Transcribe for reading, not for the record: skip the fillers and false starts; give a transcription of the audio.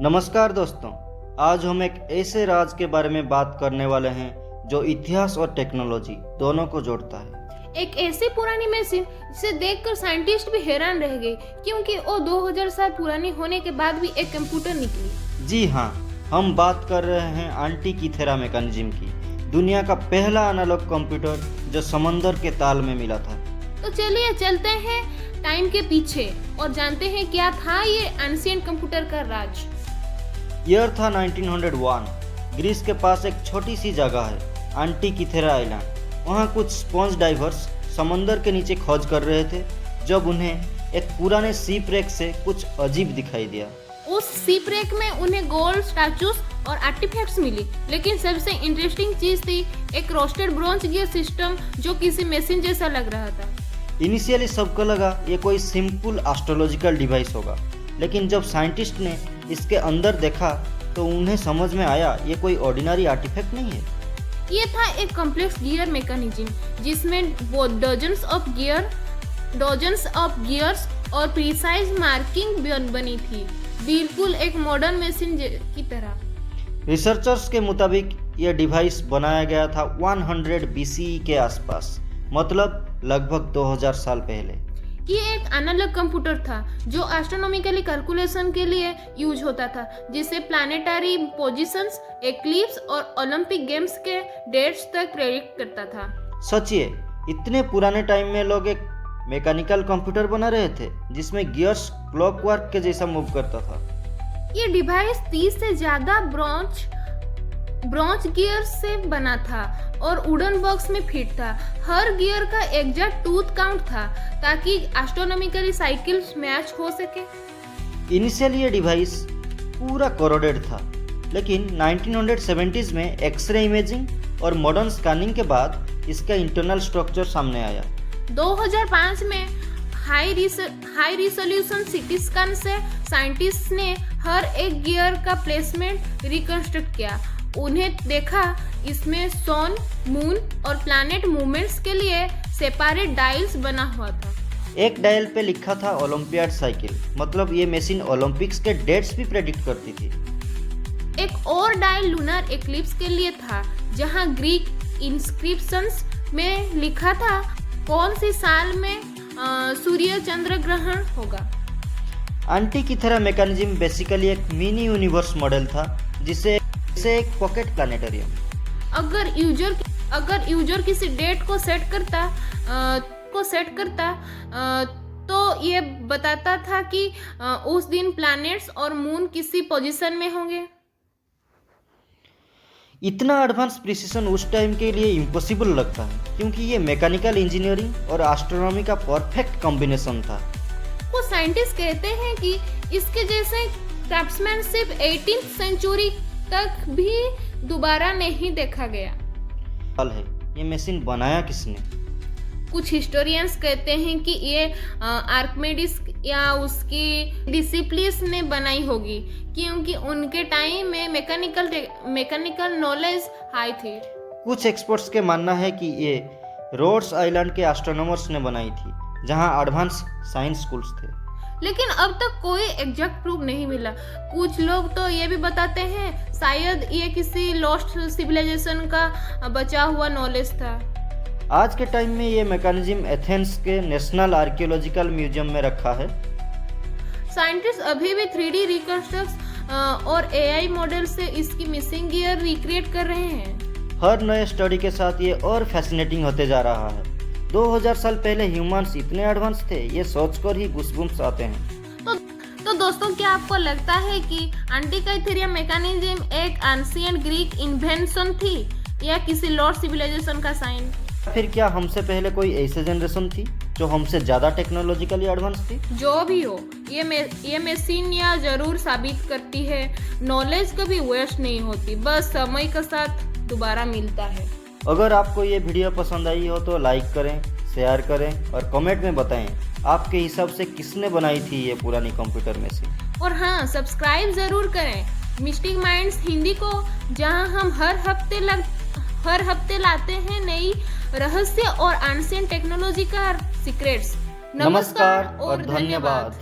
नमस्कार दोस्तों, आज हम एक ऐसे राज के बारे में बात करने वाले हैं जो इतिहास और टेक्नोलॉजी दोनों को जोड़ता है। एक ऐसी पुरानी मशीन जिसे देखकर साइंटिस्ट भी हैरान रह गए क्योंकि वो 2000 साल पुरानी होने के बाद भी एक कंप्यूटर निकली। जी हाँ, हम बात कर रहे हैं एंटीकीथेरा मैकेनिज्म की, दुनिया का पहला एनालॉग कंप्यूटर जो समंदर के ताल में मिला था। तो चलिए चलते हैं टाइम के पीछे और जानते हैं क्या था ये एंशिएंट कंप्यूटर का राज। ईयर था 1901। ग्रीस के पास एक छोटी सी जगह है, एंटीकीथेरा आइलैंड। वहाँ कुछ स्पॉन्ज डाइवर्स समंदर के नीचे खोज कर रहे थे जब उन्हें एक पुराने शिप रेक से कुछ अजीब दिखाई दिया। उस शिप रेक में उन्हें गोल्ड स्टैचूज और आर्टिफैक्ट्स मिली, लेकिन सबसे इंटरेस्टिंग चीज थी एक रोस्टेड ब्रॉन्ज गियर सिस्टम जो किसी मशीन जैसा लग रहा था। इनिशियली सबको लगा ये कोई सिंपल एस्ट्रोलॉजिकल डिवाइस होगा, लेकिन जब साइंटिस्ट ने इसके अंदर देखा तो उन्हें समझ में आया ये कोई ऑर्डिनरी आर्टिफैक्ट नहीं है। ये था एक कॉम्प्लेक्स गियर मैकेनिज्म जिसमें वो डजन्स ऑफ गियर्स और प्रिसाइज मार्किंग बनी थी, बिल्कुल एक मॉडर्न मशीन की तरह। रिसर्चर्स के मुताबिक ये डिवाइस बनाया गया था 100 BCE के आसपास, मतलब लगभग 2000 साल पहले। ये एक एनालॉग कंप्यूटर था जो एस्ट्रोनॉमिकली कैलकुलेशन के लिए यूज होता था, जिसे प्लैनेटरी पोजीशंस, एक्लिप्स और ओलंपिक गेम्स के डेट्स तक प्रेडिक्ट करता था। सोचिए, इतने पुराने टाइम में लोग एक मैकेनिकल कंप्यूटर बना रहे थे जिसमें गियर्स क्लॉकवर्क के जैसा मूव करता था। ये डिवाइस 30 से ज्यादा ब्रॉन्ज गियर से बना था और वुडन बॉक्स में फिट था। हर गियर का एग्जैक्ट टूथ काउंट था ताकि एस्ट्रोनॉमिकली साइकिल्स मैच हो सके। इनिशियली ये डिवाइस पूरा कोरोडेड था, लेकिन 1970s में एक्सरे इमेजिंग और मॉडर्न स्कैनिंग के बाद इसका इंटरनल स्ट्रक्चर सामने आया। 2005 में हाई रिजोल्यूशन सीटी स्कैन से साइंटिस्ट ने हर एक गियर का प्लेसमेंट रिकंस्ट्रक्ट किया। उन्हें देखा इसमें सन, मून और प्लैनेट मूवमेंट्स के लिए सेपरेट डायल्स बना हुआ था। एक डायल पे लिखा था ओलंपियाड साइकिल, मतलब ये मशीन ओलंपिक्स के डेट्स भी प्रेडिक्ट करती थी। एक और डायल लूनर एक्लिप्स के लिए था, जहां ग्रीक इंस्क्रिप्शंस में लिखा था कौन सी साल में सूर्य चंद्र ग्रहण होगा। एंटीकीथेरा मैकेनिज्म बेसिकली एक मिनी यूनिवर्स मॉडल था जिसे एक पॉकेट प्लैनेटरियम। अगर यूजर किसी डेट को सेट करता तो ये बताता था कि उस दिन प्लैनेट्स और मून किसी पोजीशन में होंगे। इतना एडवांस प्रिसिशन उस टाइम के लिए इम्पॉसिबल लगता है क्योंकि ये मैकेनिकल इंजीनियरिंग और एस्ट्रोनॉमी का परफेक्ट कॉम्बिनेशन था। वो साइंटिस्ट कहते हैं कि इसके जैसे क्राफ्ट्समैनशिप 18th सेंचुरी तक भी दोबारा नहीं देखा गया। है ये मशीन बनाया किसने? कुछ हिस्टोरियंस कहते हैं कि ये आर्किमिडीज या उसकी डिसिप्लिस ने बनाई होगी क्योंकि उनके टाइम में मैकेनिकल नॉलेज हाई थी। कुछ एक्सपर्ट्स के मानना है कि ये रोड्स आइलैंड के एस्ट्रोनॉमर्स ने बनाई थी जहां एडवांस साइंस स्कूल्स थे, लेकिन अब तक कोई एग्जैक्ट प्रूफ नहीं मिला। कुछ लोग तो ये भी बताते हैं शायद ये किसी लॉस्ट सिविलाइजेशन का बचा हुआ नॉलेज था। आज के टाइम में ये मैकेनिज्म एथेंस के नेशनल आर्कियोलॉजिकल म्यूजियम में रखा है। साइंटिस्ट अभी भी 3D रिकंस्ट्रक्ट और AI मॉडल से इसकी मिसिंग गियर रिक्रिएट कर रहे हैं। हर नए स्टडी के साथ ये और फैसिनेटिंग होते जा रहा है। 2000 साल पहले ह्यूमंस इतने एडवांस थे, ये सोचकर ही गूज़बम्प्स आते हैं। तो दोस्तों, क्या आपको लगता है कि एंटीकीथेरा मैकेनिज्म एक एंशिएंट ग्रीक इन्वेंशन थी या किसी लॉस्ट सिविलाइजेशन का साइन? फिर क्या हमसे पहले कोई ऐसी जनरेशन थी जो हमसे ज़्यादा टेक्नोलॉजिकली एडवांस थी? जो भी हो, ये मशीन या जरूर साबित करती है नॉलेज कभी वेस्ट नहीं होती, बस समय के साथ दोबारा मिलता है। अगर आपको ये वीडियो पसंद आई हो तो लाइक करें, शेयर करें और कमेंट में बताएं आपके हिसाब से किसने बनाई थी ये पुरानी कंप्यूटर मशीन। और हाँ, सब्सक्राइब जरूर करें मिस्टिक माइंड्स हिंदी को, जहां हम हर हफ्ते लाते हैं नई रहस्य और एंशिएंट टेक्नोलॉजी का सीक्रेट्स। नमस्कार और धन्यवाद।